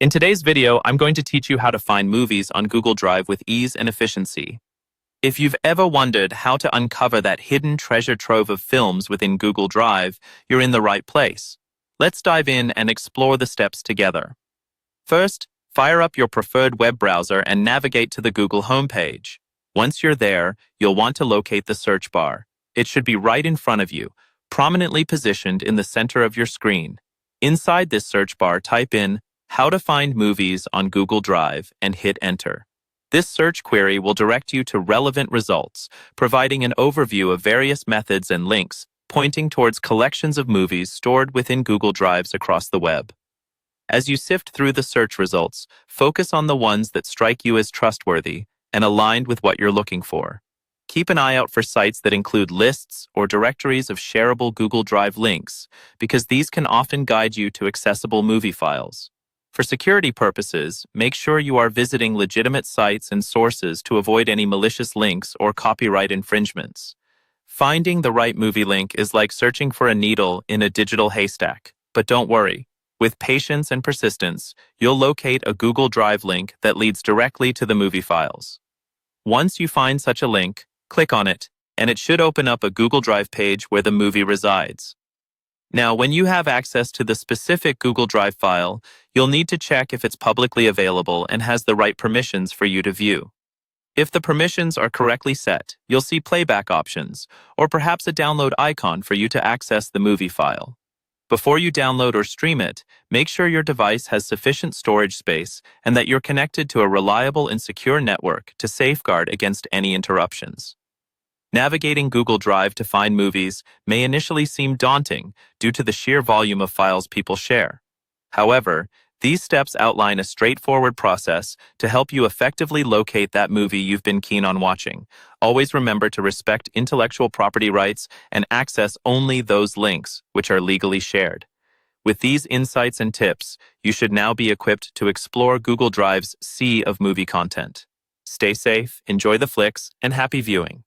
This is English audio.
In today's video, I'm going to teach you how to find movies on Google Drive with ease and efficiency. If you've ever wondered how to uncover that hidden treasure trove of films within Google Drive, you're in the right place. Let's dive in and explore the steps together. First, fire up your preferred web browser and navigate to the Google homepage. Once you're there, you'll want to locate the search bar. It should be right in front of you, prominently positioned in the center of your screen. Inside this search bar, type in "How to find movies on Google Drive" and hit enter. This search query will direct you to relevant results, providing an overview of various methods and links pointing towards collections of movies stored within Google Drives across the web. As you sift through the search results, focus on the ones that strike you as trustworthy and aligned with what you're looking for. Keep an eye out for sites that include lists or directories of shareable Google Drive links, because these can often guide you to accessible movie files. For security purposes, make sure you are visiting legitimate sites and sources to avoid any malicious links or copyright infringements. Finding the right movie link is like searching for a needle in a digital haystack. But don't worry. With patience and persistence, you'll locate a Google Drive link that leads directly to the movie files. Once you find such a link, click on it, and it should open up a Google Drive page where the movie resides. Now, when you have access to the specific Google Drive file, you'll need to check if it's publicly available and has the right permissions for you to view. If the permissions are correctly set, you'll see playback options, or perhaps a download icon for you to access the movie file. Before you download or stream it, make sure your device has sufficient storage space and that you're connected to a reliable and secure network to safeguard against any interruptions. Navigating Google Drive to find movies may initially seem daunting due to the sheer volume of files people share. However, these steps outline a straightforward process to help you effectively locate that movie you've been keen on watching. Always remember to respect intellectual property rights and access only those links which are legally shared. With these insights and tips, you should now be equipped to explore Google Drive's sea of movie content. Stay safe, enjoy the flicks, and happy viewing.